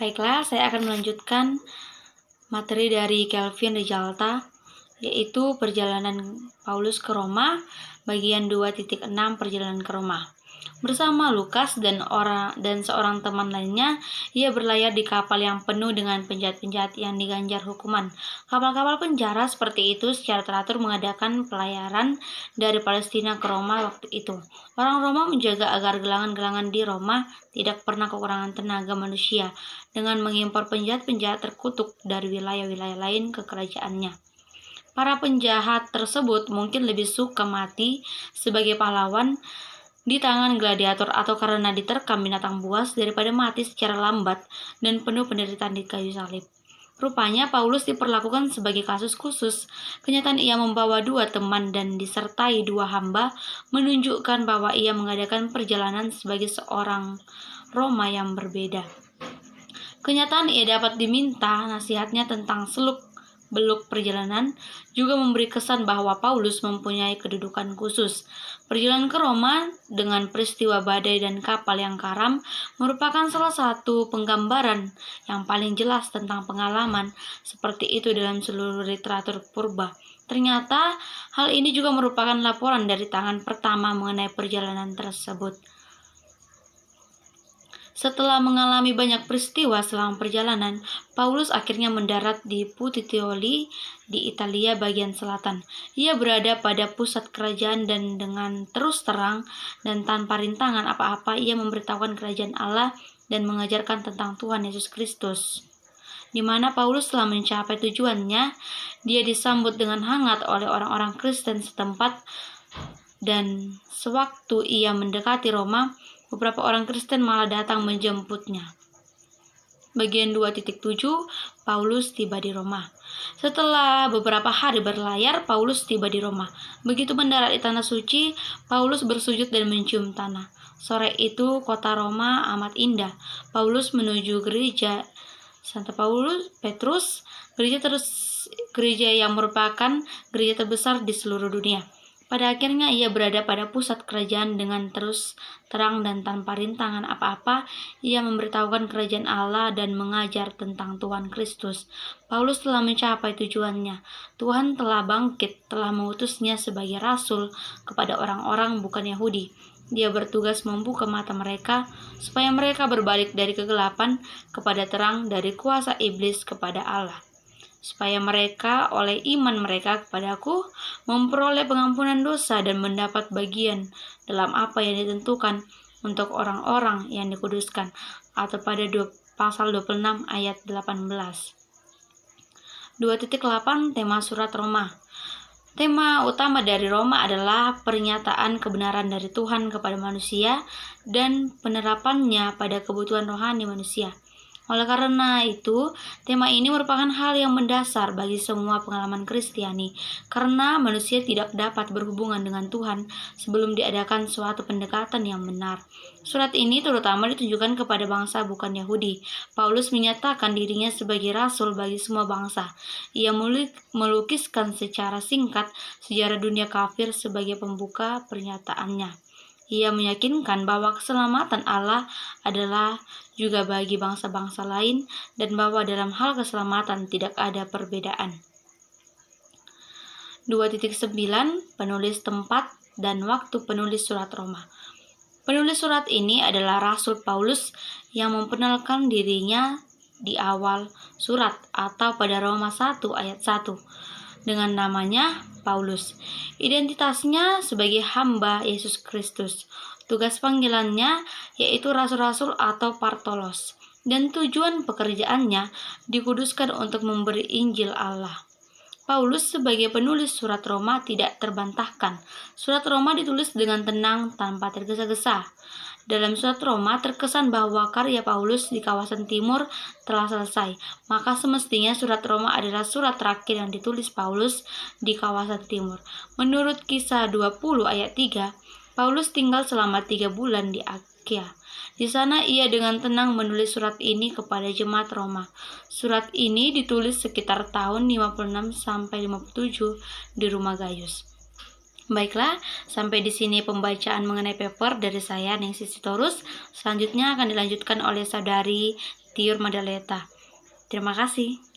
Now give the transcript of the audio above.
Baiklah, saya akan melanjutkan materi dari Kelvin Rijalta, yaitu perjalanan Paulus ke Roma, bagian 2.6 perjalanan ke Roma. Bersama Lukas dan seorang teman lainnya, ia berlayar di kapal yang penuh dengan penjahat-penjahat yang diganjar hukuman. Kapal-kapal penjara seperti itu secara teratur mengadakan pelayaran dari Palestina ke Roma waktu itu. Orang Roma menjaga agar gelangan-gelangan di Roma tidak pernah kekurangan tenaga manusia dengan mengimpor penjahat-penjahat terkutuk dari wilayah-wilayah lain ke kerajaannya. Para penjahat tersebut mungkin lebih suka mati sebagai pahlawan di tangan gladiator atau karena diterkam binatang buas daripada mati secara lambat dan penuh penderitaan di kayu salib. Rupanya Paulus diperlakukan sebagai kasus khusus. Kenyataan ia membawa 2 teman dan disertai 2 hamba menunjukkan bahwa ia mengadakan perjalanan sebagai seorang Roma yang berbeda. Kenyataan ia dapat diminta nasihatnya tentang seluk-beluk perjalanan juga memberi kesan bahwa Paulus mempunyai kedudukan khusus. Perjalanan ke Roma dengan peristiwa badai dan kapal yang karam merupakan salah satu penggambaran yang paling jelas tentang pengalaman seperti itu dalam seluruh literatur purba. Ternyata hal ini juga merupakan laporan dari tangan pertama mengenai perjalanan tersebut. Setelah mengalami banyak peristiwa selama perjalanan, Paulus akhirnya mendarat di Puteoli di Italia bagian selatan. Ia berada pada pusat kerajaan dan dengan terus terang dan tanpa rintangan apa-apa ia memberitahukan kerajaan Allah dan mengajarkan tentang Tuhan Yesus Kristus. Di mana Paulus telah mencapai tujuannya, dia disambut dengan hangat oleh orang-orang Kristen setempat dan sewaktu ia mendekati Roma, beberapa orang Kristen malah datang menjemputnya. Bagian 2.7, Paulus tiba di Roma. Setelah beberapa hari berlayar, Paulus tiba di Roma. Begitu mendarat di tanah suci, Paulus bersujud dan mencium tanah. Sore itu kota Roma amat indah. Paulus menuju gereja Santa Paulus Petrus, gereja yang merupakan gereja terbesar di seluruh dunia. Pada akhirnya ia berada pada pusat kerajaan dengan terus terang dan tanpa rintangan apa-apa. Ia memberitahukan kerajaan Allah dan mengajar tentang Tuhan Kristus. Paulus telah mencapai tujuannya. Tuhan telah bangkit, telah mengutusnya sebagai rasul kepada orang-orang bukan Yahudi. Dia bertugas membuka mata mereka supaya mereka berbalik dari kegelapan kepada terang, dari kuasa iblis kepada Allah, supaya mereka oleh iman mereka kepadaku memperoleh pengampunan dosa dan mendapat bagian dalam apa yang ditentukan untuk orang-orang yang dikuduskan, atau pada pasal 26 ayat 18. 2.8 Tema surat Roma. Tema utama dari Roma adalah pernyataan kebenaran dari Tuhan kepada manusia dan penerapannya pada kebutuhan rohani manusia. Oleh karena itu, tema ini merupakan hal yang mendasar bagi semua pengalaman Kristiani, karena manusia tidak dapat berhubungan dengan Tuhan sebelum diadakan suatu pendekatan yang benar. Surat ini terutama ditujukan kepada bangsa bukan Yahudi. Paulus menyatakan dirinya sebagai rasul bagi semua bangsa. Ia melukiskan secara singkat sejarah dunia kafir sebagai pembuka pernyataannya. Ia meyakinkan bahwa keselamatan Allah adalah juga bagi bangsa-bangsa lain dan bahwa dalam hal keselamatan tidak ada perbedaan. 2.9 Penulis tempat dan waktu penulis surat Roma. Penulis surat ini adalah Rasul Paulus yang memperkenalkan dirinya di awal surat atau pada Roma 1 ayat 1 dengan namanya Paulus. Identitasnya sebagai hamba Yesus Kristus. Tugas panggilannya yaitu rasul-rasul atau partolos, dan tujuan pekerjaannya dikuduskan untuk memberi Injil Allah. Paulus sebagai penulis surat Roma tidak terbantahkan. Surat Roma ditulis dengan tenang tanpa tergesa-gesa. Dalam surat Roma terkesan bahwa karya Paulus di kawasan timur telah selesai, maka semestinya surat Roma adalah surat terakhir yang ditulis Paulus di kawasan timur. Menurut Kisah 20 ayat 3, Paulus tinggal selama 3 bulan di Akia. Di sana ia dengan tenang menulis surat ini kepada jemaat Roma. Surat ini ditulis sekitar tahun 56 sampai 57 di rumah Gaius. Baiklah, sampai di sini pembacaan mengenai paper dari saya, Ningsih Sitorus. Selanjutnya akan dilanjutkan oleh saudari Tir Maddaleta. Terima kasih.